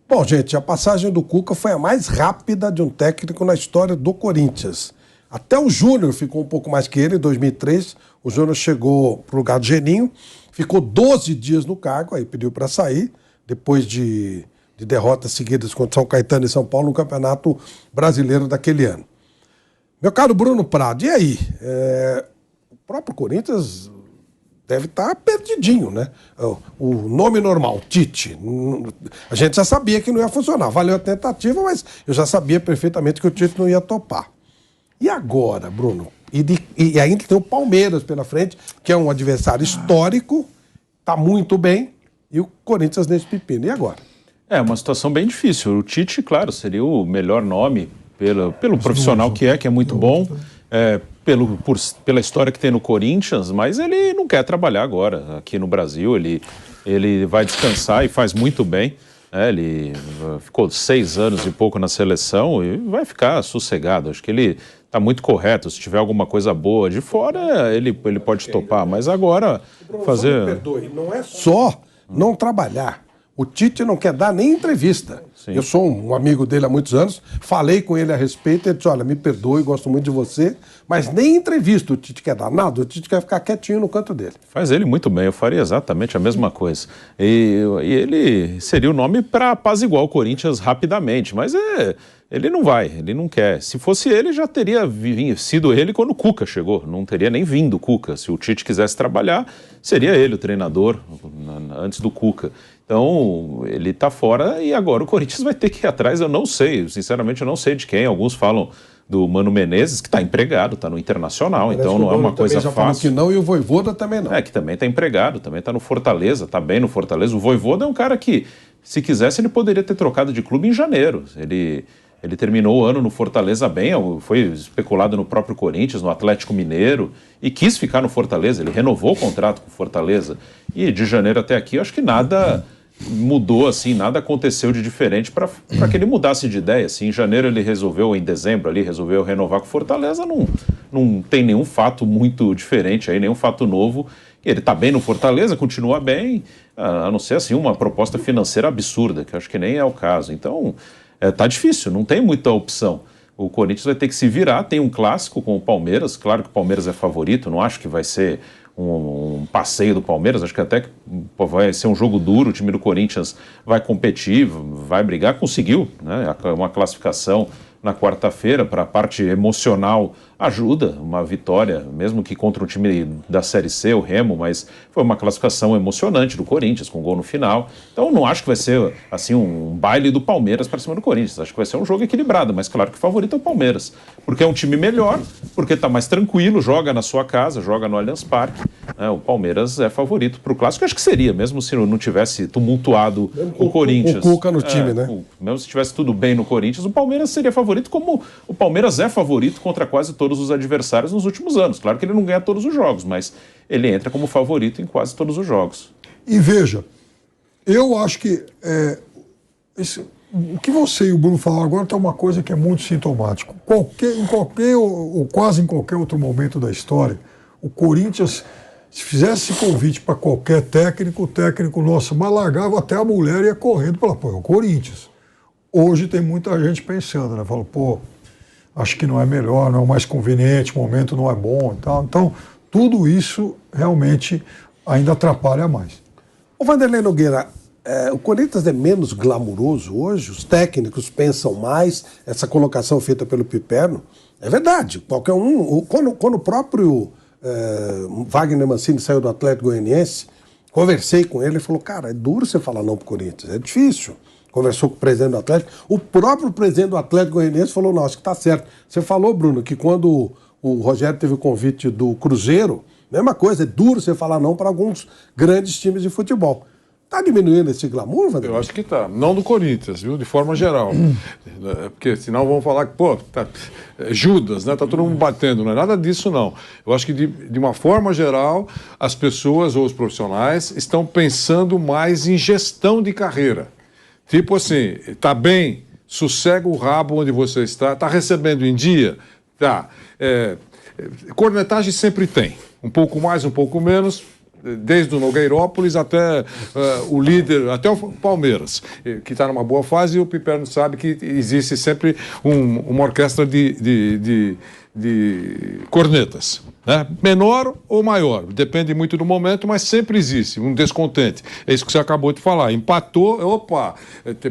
Bom, gente, a passagem do Cuca foi a mais rápida de um técnico na história do Corinthians. Até o Júnior ficou um pouco mais que ele, em 2003. O Júnior chegou pro lugar do Geninho, ficou 12 dias no cargo, aí pediu para sair, depois de derrotas seguidas contra São Caetano e São Paulo no Campeonato Brasileiro daquele ano. Meu caro Bruno Prado, e aí? O próprio Corinthians deve estar perdidinho, né? O nome normal, Tite, a gente já sabia que não ia funcionar. Valeu a tentativa, mas eu já sabia perfeitamente que o Tite não ia topar. E agora, Bruno? E ainda tem o Palmeiras pela frente, que é um adversário histórico, está muito bem, e o Corinthians nesse pepino. E agora? É uma situação bem difícil. O Tite, claro, seria o melhor nome pelo profissional que é muito bom, pela história que tem no Corinthians, mas ele não quer trabalhar agora aqui no Brasil. Ele vai descansar e faz muito bem. Ele ficou 6 anos e pouco na seleção e vai ficar sossegado. Acho que ele está muito correto. Se tiver alguma coisa boa de fora, ele pode topar. Mas agora fazer... Me perdoe, não é só não trabalhar. O Tite não quer dar nem entrevista. Sim. Eu sou um amigo dele há muitos anos, falei com ele a respeito, ele disse, olha, me perdoe, gosto muito de você, mas nem entrevista o Tite quer dar nada, o Tite quer ficar quietinho no canto dele. Faz ele muito bem, eu faria exatamente a mesma coisa. E ele seria o nome para apaziguar o Corinthians rapidamente, mas ele não vai, ele não quer. Se fosse ele, já teria sido ele quando o Cuca chegou, não teria nem vindo o Cuca. Se o Tite quisesse trabalhar, seria ele o treinador antes do Cuca. Então, ele está fora e agora o Corinthians vai ter que ir atrás, eu não sei, sinceramente eu não sei de quem. Alguns falam do Mano Menezes, que está empregado, está no Internacional, então não é uma coisa fácil. Falou que não, e o Vojvoda também não. Que também está empregado, também está no Fortaleza, está bem no Fortaleza. O Vojvoda é um cara que, se quisesse, ele poderia ter trocado de clube em janeiro. Ele terminou o ano no Fortaleza bem, foi especulado no próprio Corinthians, no Atlético Mineiro, e quis ficar no Fortaleza. Ele renovou o contrato com o Fortaleza. E de janeiro até aqui, eu acho que nada mudou, assim, nada aconteceu de diferente para que ele mudasse de ideia. Assim, em janeiro ele resolveu, em dezembro ali, resolveu renovar com o Fortaleza. Não tem nenhum fato muito diferente aí, nenhum fato novo. Ele está bem no Fortaleza, continua bem, a não ser assim uma proposta financeira absurda, que eu acho que nem é o caso. Então, tá difícil, não tem muita opção. O Corinthians vai ter que se virar, tem um clássico com o Palmeiras, claro que o Palmeiras é favorito, não acho que vai ser um passeio do Palmeiras, acho que até vai ser um jogo duro, o time do Corinthians vai competir, vai brigar, conseguiu, né, uma classificação na quarta-feira, para a parte emocional ajuda, uma vitória, mesmo que contra um time da Série C, o Remo, mas foi uma classificação emocionante do Corinthians, com gol no final. Então não acho que vai ser assim um baile do Palmeiras para cima do Corinthians, acho que vai ser um jogo equilibrado, mas claro que o favorito é o Palmeiras, porque é um time melhor, porque está mais tranquilo, joga na sua casa, joga no Allianz Parque, né? O Palmeiras é favorito para o Clássico, acho que seria, mesmo se não tivesse tumultuado o Corinthians. O Cuca no time, né? Mesmo se tivesse tudo bem no Corinthians, o Palmeiras seria favorito, como o Palmeiras é favorito contra quase todos os adversários nos últimos anos. Claro que ele não ganha todos os jogos, mas ele entra como favorito em quase todos os jogos. E veja, eu acho que o que você e o Bruno falaram agora tem uma coisa que é muito sintomático. Em qualquer ou quase em qualquer outro momento da história, o Corinthians, se fizesse esse convite para qualquer técnico, o técnico, nossa, mas largava até a mulher e ia correndo para pô, é o Corinthians. Hoje tem muita gente pensando, né? Fala, pô, acho que não é melhor, não é o mais conveniente, o momento não é bom e tal. Então, tudo isso realmente ainda atrapalha mais. Ô Vanderlei Nogueira, o Corinthians é menos glamuroso hoje? Os técnicos pensam mais? Essa colocação feita pelo Piperno é verdade. Qualquer um... Quando o próprio Wagner Mancini saiu do Atlético Goianiense, conversei com ele e falou, cara, é duro você falar não pro Corinthians, é difícil. Conversou com o presidente do Atlético. O próprio presidente do Atlético Goianiense falou, não, acho que tá certo. Você falou, Bruno, que quando o Rogério teve o convite do Cruzeiro, mesma coisa, é duro você falar não para alguns grandes times de futebol. Tá diminuindo esse glamour, Vanderlei? Eu acho que tá. Não do Corinthians, viu? De forma geral. Porque senão vão falar que, pô, tá, Judas, né? Tá todo mundo batendo. Não é nada disso, não. Eu acho que, de uma forma geral, as pessoas ou os profissionais estão pensando mais em gestão de carreira. Tipo assim, tá bem, sossega o rabo onde você está, tá recebendo em dia? Tá. Cornetagem sempre tem. Um pouco mais, um pouco menos. desde o Nogueirópolis até o líder, até o Palmeiras, que está numa boa fase, e o Piperno sabe que existe sempre uma orquestra de cornetas, né? Menor ou maior, depende muito do momento, mas sempre existe um descontente. É isso que você acabou de falar. Empatou, opa,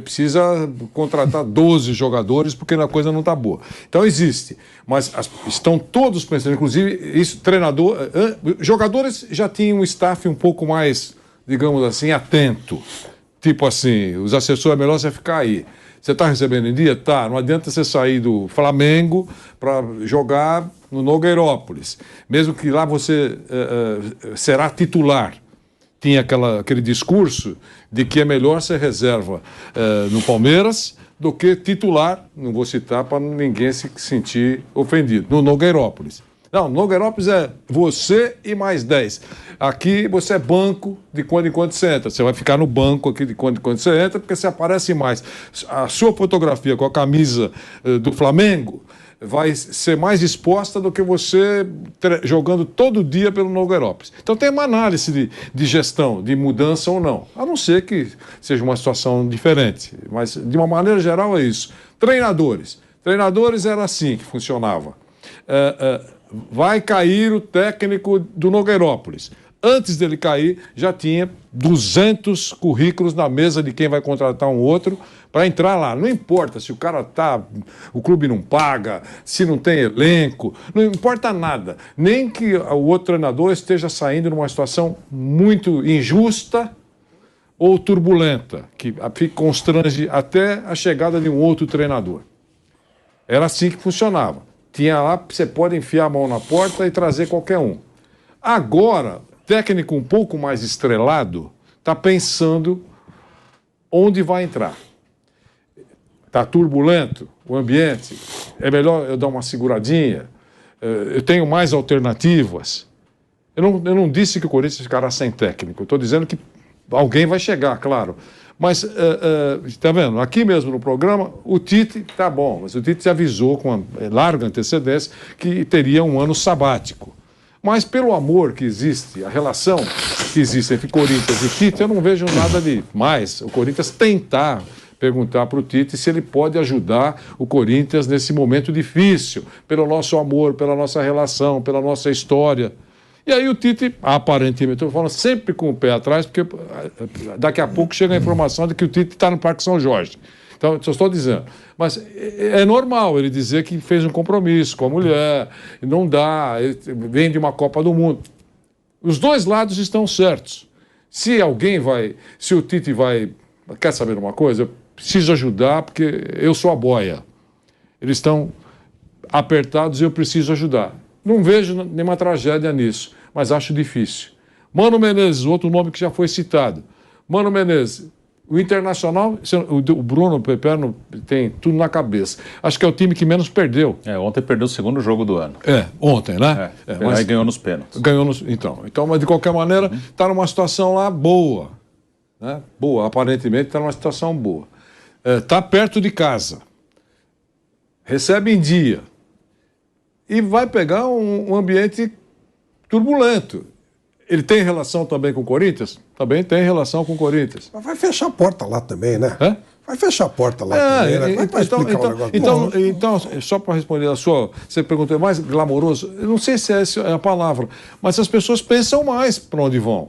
precisa contratar 12 jogadores porque a coisa não está boa. Então existe, mas estão todos pensando, inclusive isso, treinador, jogadores já tinham um staff um pouco mais, digamos assim, atento. Tipo assim, os assessores, é melhor você ficar aí. Você está recebendo em dia? Tá. Não adianta você sair do Flamengo para jogar no Nogueirópolis. Mesmo que lá você será titular. Tinha aquele discurso de que é melhor ser reserva no Palmeiras do que titular, não vou citar para ninguém se sentir ofendido, no Nogueirópolis. Não, Nogueirópolis é você e mais 10. Aqui você é banco de quando em quando você entra. Você vai ficar no banco aqui de quando em quando você entra, porque você aparece mais. A sua fotografia com a camisa do Flamengo vai ser mais exposta do que você jogando todo dia pelo Nogueirópolis. Então tem uma análise de gestão, de mudança ou não. A não ser que seja uma situação diferente. Mas, de uma maneira geral, é isso. Treinadores. Treinadores era assim que funcionava. Vai cair o técnico do Nogueirópolis. Antes dele cair, já tinha 200 currículos na mesa de quem vai contratar um outro para entrar lá. Não importa se o cara o clube não paga, se não tem elenco, não importa nada. Nem que o outro treinador esteja saindo numa situação muito injusta ou turbulenta, que constrange até a chegada de um outro treinador. Era assim que funcionava. Tinha lá, você pode enfiar a mão na porta e trazer qualquer um. Agora, técnico um pouco mais estrelado está pensando onde vai entrar. Está turbulento o ambiente, é melhor eu dar uma seguradinha, eu tenho mais alternativas. Eu não disse que o Corinthians ficará sem técnico, eu estou dizendo que alguém vai chegar, claro. Mas, está vendo, aqui mesmo no programa, o Tite está bom, mas o Tite se avisou com uma larga antecedência que teria um ano sabático. Mas pelo amor que existe, a relação que existe entre Corinthians e Tite, eu não vejo nada de mais. O Corinthians tentar perguntar para o Tite se ele pode ajudar o Corinthians nesse momento difícil, pelo nosso amor, pela nossa relação, pela nossa história. E aí o Tite, aparentemente, estou falando sempre com o pé atrás, porque daqui a pouco chega a informação de que o Tite está no Parque São Jorge. Então, só estou dizendo. Mas é normal ele dizer que fez um compromisso com a mulher, não dá, ele vem de uma Copa do Mundo. Os dois lados estão certos. Se o Tite quer saber uma coisa? Eu preciso ajudar porque eu sou a boia. Eles estão apertados e eu preciso ajudar. Não vejo nenhuma tragédia nisso, mas acho difícil. Mano Menezes, outro nome que já foi citado. Mano Menezes, o Internacional, o Bruno Piperno tem tudo na cabeça. Acho que é o time que menos perdeu. Ontem perdeu o segundo jogo do ano. Ontem, né? Mas aí ganhou nos pênaltis. Então, mas de qualquer maneira, está numa situação lá boa. Né? Boa, aparentemente está numa situação boa. Está perto de casa. Recebe em dia. E vai pegar um ambiente turbulento. Ele tem relação também com o Corinthians? Também tem relação com o Corinthians. Mas vai fechar a porta lá também, né? Vai fechar a porta lá também, né? Como é que vai explicar o negócio? Então, só para responder a sua... Você perguntou, é mais glamouroso? Eu não sei se essa é a palavra, mas as pessoas pensam mais para onde vão.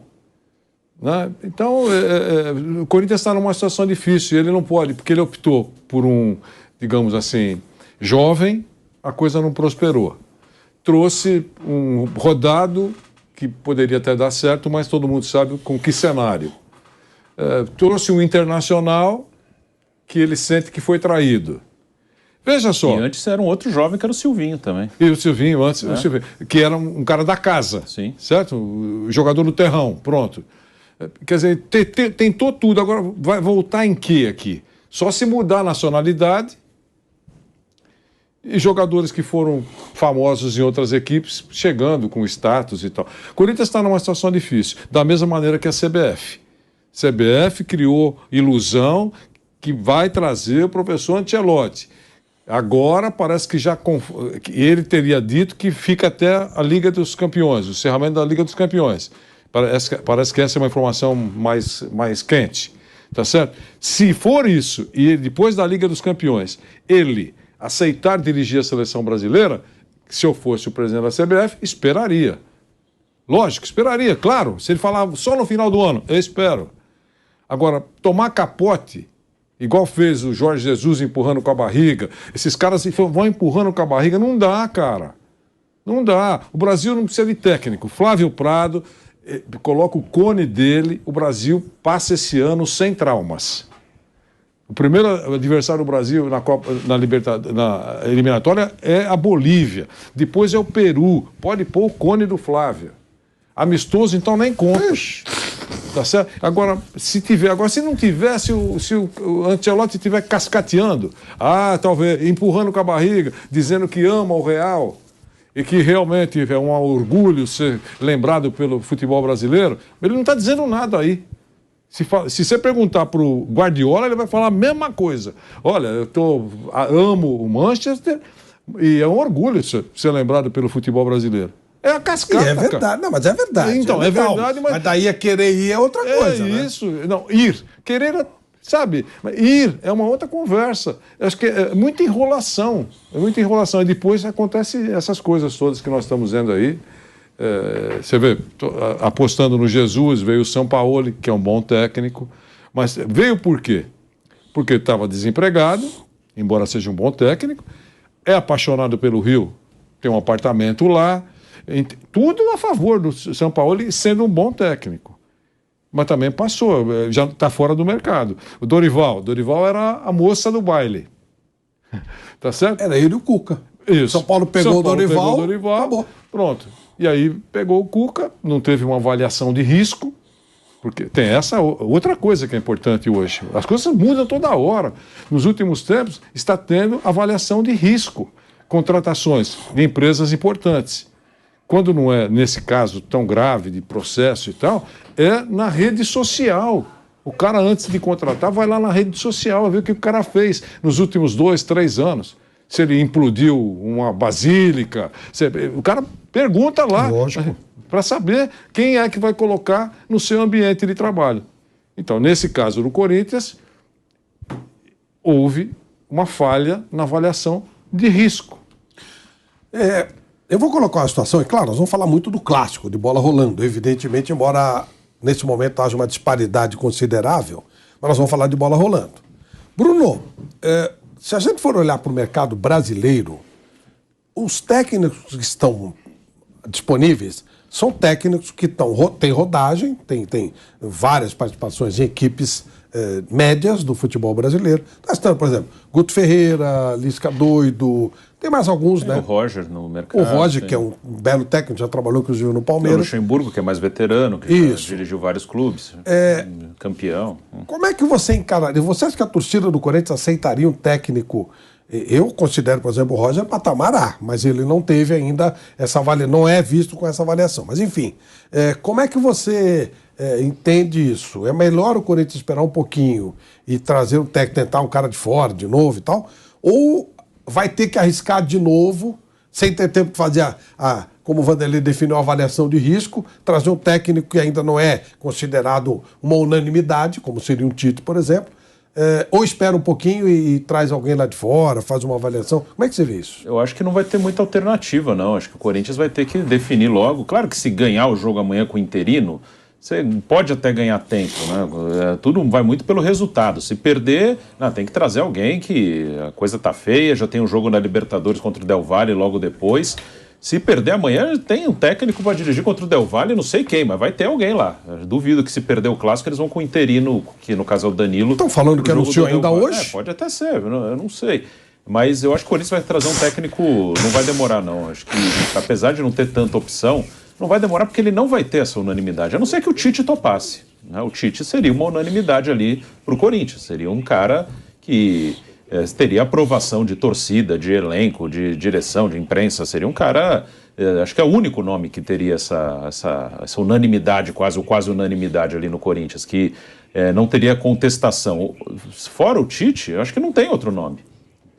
Né? Então, o Corinthians está numa situação difícil, ele não pode, porque ele optou por digamos assim, jovem, a coisa não prosperou. Trouxe um rodado que poderia até dar certo, mas todo mundo sabe com que cenário. Trouxe um internacional que ele sente que foi traído. Veja só. E antes era um outro jovem que era o Silvinho também. E o Silvinho, antes, o Silvinho, que era um cara da casa. Sim. Certo? O jogador do terrão, pronto. Quer dizer, tentou tudo, agora vai voltar em quê aqui? Só se mudar a nacionalidade. E jogadores que foram famosos em outras equipes, chegando com status e tal. O Corinthians está numa situação difícil, da mesma maneira que a CBF. A CBF criou ilusão que vai trazer o professor Ancelotti. Agora parece que ele teria dito que fica até a Liga dos Campeões, o encerramento da Liga dos Campeões. Parece que essa é uma informação mais quente, tá certo? Se for isso, e depois da Liga dos Campeões, ele aceitar dirigir a seleção brasileira, se eu fosse o presidente da CBF, esperaria. Lógico, esperaria, claro. Se ele falar só no final do ano, eu espero. Agora, tomar capote, igual fez o Jorge Jesus empurrando com a barriga, esses caras vão empurrando com a barriga, não dá, cara. Não dá. O Brasil não precisa de técnico. Flávio Prado coloca o cone dele, o Brasil passa esse ano sem traumas. O primeiro adversário do Brasil na eliminatória é a Bolívia. Depois é o Peru. Pode pôr o cone do Flávio. Amistoso, então nem conta. Tá certo? Agora, se não tiver, se o Ancelotti estiver cascateando, talvez empurrando com a barriga, dizendo que ama o Real e que realmente é um orgulho ser lembrado pelo futebol brasileiro, ele não está dizendo nada aí. Se você perguntar para o Guardiola, ele vai falar a mesma coisa. Olha, amo o Manchester e é um orgulho ser lembrado pelo futebol brasileiro. É a cascata. É verdade, cara. Não, mas é verdade. Então, é verdade, mas daí querer ir é outra coisa, né? Isso. Não, ir. Querer, sabe? Ir é uma outra conversa. Acho que é muita enrolação. É muita enrolação. E depois acontecem essas coisas todas que nós estamos vendo aí. Você vê, apostando no Jesus, veio o Sampaoli, que é um bom técnico. Mas veio por quê? Porque estava desempregado, embora seja um bom técnico, é apaixonado pelo Rio, tem um apartamento lá, tudo a favor do Sampaoli sendo um bom técnico. Mas também passou, já está fora do mercado. O Dorival era a moça do baile. Tá certo? Era ele e o Cuca. Isso. São Paulo pegou o Dorival, acabou. Pronto. E aí pegou o Cuca, não teve uma avaliação de risco, porque tem essa outra coisa que é importante hoje. As coisas mudam toda hora. Nos últimos tempos está tendo avaliação de risco, contratações de empresas importantes. Quando não é, nesse caso, tão grave de processo e tal, é na rede social. O cara, antes de contratar, vai lá na rede social ver o que o cara fez nos últimos 2, 3 anos. Se ele implodiu uma basílica. O cara pergunta lá para saber quem é que vai colocar no seu ambiente de trabalho. Então, nesse caso do Corinthians, houve uma falha na avaliação de risco. Eu vou colocar uma situação, e claro, nós vamos falar muito do clássico, de bola rolando, evidentemente, embora nesse momento haja uma disparidade considerável, mas nós vamos falar de bola rolando. Bruno, se a gente for olhar para o mercado brasileiro, os técnicos que estão disponíveis são técnicos que têm rodagem, tem várias participações em equipes médias do futebol brasileiro. Nós estamos, por exemplo, Guto Ferreira, Lisca Doido, tem mais alguns, né? O Roger no mercado. O Roger, que é um belo técnico, já trabalhou inclusive no Palmeiras. O Luxemburgo, que é mais veterano, que já dirigiu vários clubes, campeão. Como é que você encararia? Você acha que a torcida do Corinthians aceitaria um técnico? Eu considero, por exemplo, o Roger patamar A, mas ele não teve ainda essa avaliação, não é visto com essa avaliação. Mas enfim, como é que você entende isso? É melhor o Corinthians esperar um pouquinho e trazer um técnico, tentar um cara de fora de novo e tal? Ou vai ter que arriscar de novo, sem ter tempo de fazer como o Vanderlei definiu, a avaliação de risco, trazer um técnico que ainda não é considerado uma unanimidade, como seria um Tite, por exemplo, ou espera um pouquinho e traz alguém lá de fora, faz uma avaliação. Como é que você vê isso? Eu acho que não vai ter muita alternativa, não. Acho que o Corinthians vai ter que definir logo. Claro que se ganhar o jogo amanhã com o interino, você pode até ganhar tempo, né? Tudo vai muito pelo resultado. Se perder, tem que trazer alguém que a coisa tá feia, já tem um jogo na Libertadores contra o Del Valle logo depois. Se perder amanhã, tem um técnico para dirigir contra o Del Valle, não sei quem, mas vai ter alguém lá. Eu duvido que se perder o clássico, eles vão com o interino, que no caso é o Danilo. Estão falando que anunciou ainda hoje? Pode até ser, eu não sei. Mas eu acho que o Corinthians vai trazer um técnico, não vai demorar não. Acho que, apesar de não ter tanta opção, não vai demorar porque ele não vai ter essa unanimidade, a não ser que o Tite topasse, né? O Tite seria uma unanimidade ali para o Corinthians, seria um cara que teria aprovação de torcida, de elenco, de direção, de imprensa, seria um cara, acho que é o único nome que teria essa unanimidade, quase unanimidade ali no Corinthians, que não teria contestação. Fora o Tite, eu acho que não tem outro nome.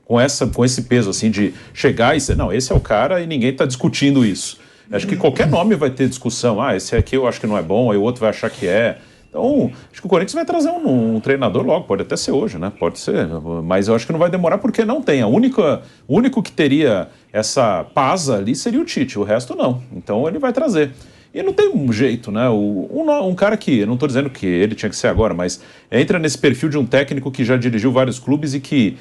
Com esse peso assim de chegar e dizer, não, esse é o cara e ninguém está discutindo isso. Acho que qualquer nome vai ter discussão. Ah, esse aqui eu acho que não é bom, aí o outro vai achar que é. Então, acho que o Corinthians vai trazer um treinador logo, pode até ser hoje, né? Pode ser, mas eu acho que não vai demorar porque não tem. O único que teria essa paz ali seria o Tite, o resto não. Então ele vai trazer. E não tem um jeito, né? Um cara que, eu não estou dizendo que ele tinha que ser agora, mas entra nesse perfil de um técnico que já dirigiu vários clubes e que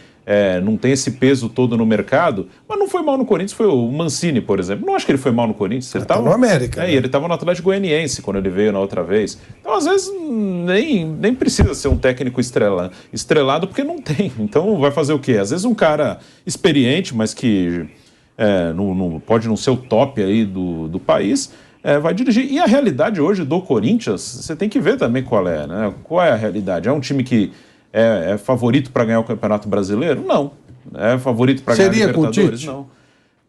não tem esse peso todo no mercado, mas não foi mal no Corinthians, foi o Mancini, por exemplo. Não acho que ele foi mal no Corinthians. Ele estava no América. Né? E ele estava no Atlético Goianiense quando ele veio na outra vez. Então, às vezes, nem precisa ser um técnico estrelado, porque não tem. Então, vai fazer o quê? Às vezes um cara experiente, mas que pode não ser o top aí do país, vai dirigir. E a realidade hoje do Corinthians, você tem que ver também qual é, né? Qual é a realidade? É um time que é favorito para ganhar o Campeonato Brasileiro? Não. É favorito para ganhar a Libertadores? Não.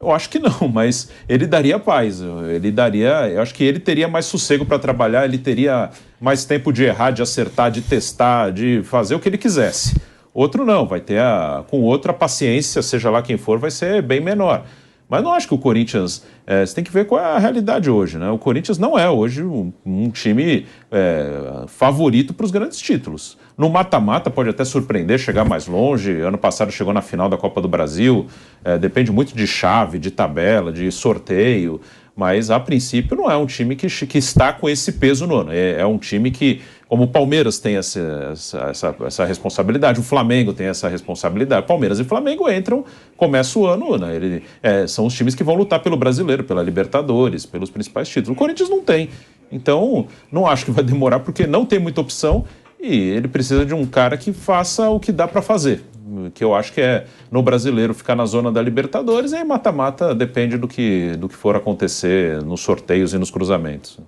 Eu acho que não, mas ele daria paz. Eu acho que ele teria mais sossego para trabalhar, ele teria mais tempo de errar, de acertar, de testar, de fazer o que ele quisesse. Outro não, vai ter com outro a paciência, seja lá quem for, vai ser bem menor. Mas não acho que o Corinthians... você tem que ver qual é a realidade hoje, né? O Corinthians não é hoje um time favorito para os grandes títulos. No mata-mata pode até surpreender, chegar mais longe. Ano passado chegou na final da Copa do Brasil. Depende muito de chave, de tabela, de sorteio. Mas, a princípio, não é um time que está com esse peso no ano. É um time que, como o Palmeiras tem essa responsabilidade, o Flamengo tem essa responsabilidade. Palmeiras e Flamengo começa o ano, né? São os times que vão lutar pelo Brasileiro, pela Libertadores, pelos principais títulos. O Corinthians não tem. Então, não acho que vai demorar, porque não tem muita opção e ele precisa de um cara que faça o que dá para fazer. Que eu acho que no Brasileiro ficar na zona da Libertadores, e aí mata-mata depende do que for acontecer nos sorteios e nos cruzamentos.